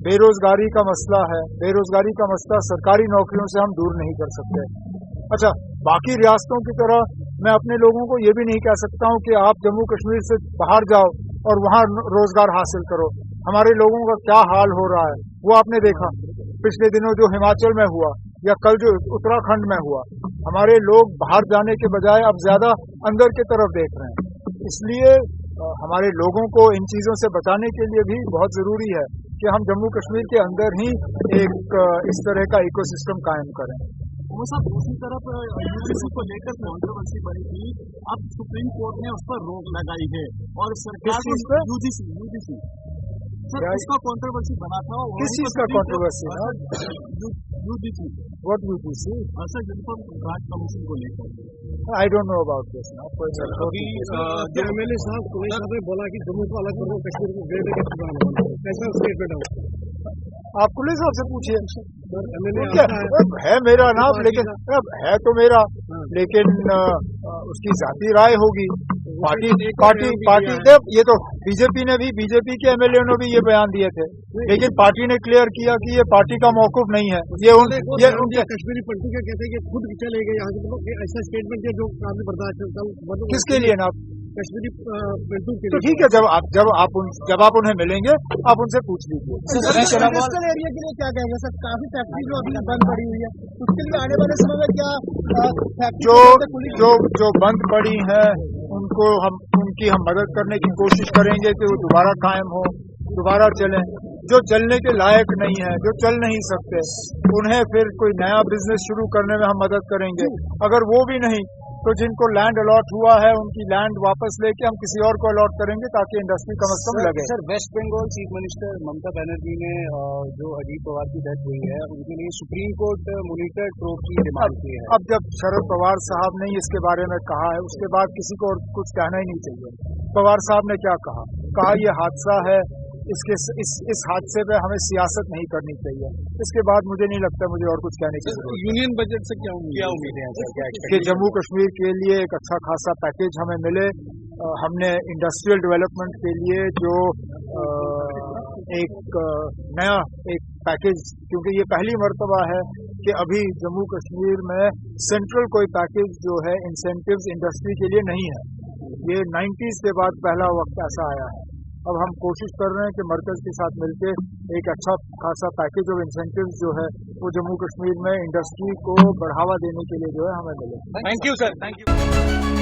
बेरोजगारी का मसला है। बेरोजगारी का मसला सरकारी नौकरियों से हम दूर नहीं कर सकते। अच्छा, बाकी रियासतों की तरह मैं अपने लोगों को ये भी नहीं कह सकता हूं कि आप जम्मू कश्मीर से बाहर जाओ और वहां रोजगार हासिल करो। हमारे लोगों का क्या हाल हो रहा है वो आपने देखा पिछले दिनों जो हिमाचल में हुआ या कल जो उत्तराखंड में हुआ। हमारे लोग बाहर जाने के बजाय अब ज्यादा अंदर की तरफ देख रहे हैं। इसलिए हमारे लोगों को इन चीजों से बचाने के लिए भी बहुत जरूरी है कि हम जम्मू कश्मीर के अंदर ही एक इस तरह का इकोसिस्टम कायम करें। वो सब दूसरी तरफ यूजीसी को लेकर कॉन्ट्रोवर्सी बनी थी, अब सुप्रीम कोर्ट ने उस पर रोक लगाई है और सरकार को यूजीसी सर उसका कॉन्ट्रोवर्सी बना था। किस चीज का controversy? UGC what UGC? Sir uniform branch commission को लेकर I don't know about this ना। अभी एमएलए साहब कुलैश साहब ने बोला कि जम्मू को अलग करो, कश्मीर को ग्रेटर कश्मीर बनाना, कैसा स्टेटमेंट है? आप कुलैश साहब से पूछिए। है मेरा नाम, लेकिन है तो मेरा, लेकिन उसकी जाती राय होगी। पार्टी ये तो बीजेपी के एमएलए ने भी ये बयान दिए थे, लेकिन पार्टी ने क्लियर किया कि ये पार्टी का मौकूफ नहीं है। ये उनके कश्मीरी पलटी का कहते हैं कि खुद चले गए यहाँ से, ऐसा स्टेटमेंट है जो काफी बर्दाश्त किसके लिए ना कश्मीरी पलटू के तो ठीक है, जब आप उन्हें मिलेंगे आप उनसे पूछ लीजिए। इंडस्ट्रियल एरिया के लिए क्या कहेंगे सर? काफी फैक्ट्री जो अभी बंद पड़ी हुई है, उसके लिए आने वाले समय में क्या जो बंद पड़ी है उनकी हम मदद करने की कोशिश करेंगे कि वो दोबारा कायम हो, दोबारा चलें। जो चलने के लायक नहीं है, जो चल नहीं सकते, उन्हें फिर कोई नया बिजनेस शुरू करने में हम मदद करेंगे। अगर वो भी नहीं तो जिनको लैंड अलॉट हुआ है उनकी लैंड वापस लेके हम किसी और को अलॉट करेंगे ताकि इंडस्ट्री कम से कम लगे। Sir West Bengal chief minister Mamata Banerjee ने जो अजीत पवार की डेथ हुई है उनके लिए सुप्रीम कोर्ट मॉनिटर प्रोब की डिमांड की है। अब जब शरद पवार साहब ने इसके बारे में कहा है उसके बाद किसी को और कुछ कहना ही नहीं चाहिए। पवार साहब ने क्या कहा ये हादसा है, इस हादसे पे हमें सियासत नहीं करनी चाहिए। इसके बाद मुझे नहीं लगता मुझे और कुछ कहने की जरूरत। यूनियन बजट से क्या उम्मीद है कि जम्मू कश्मीर के लिए एक अच्छा खासा पैकेज हमें मिले। हमने इंडस्ट्रियल डेवलपमेंट के लिए जो एक नया पैकेज, क्योंकि ये पहली मर्तबा है कि अभी जम्मू कश्मीर में सेंट्रल कोई पैकेज जो है इंसेंटिव्स इंडस्ट्री के लिए नहीं है। ये 90s के बाद पहला वक्त ऐसा आया है। अब हम कोशिश कर रहे हैं कि मरकज के साथ मिलकर एक अच्छा खासा पैकेज ऑफ इंसेंटिव्स जो है वो जम्मू कश्मीर में इंडस्ट्री को बढ़ावा देने के लिए जो है हमें मिले। Thank you sir, thank you.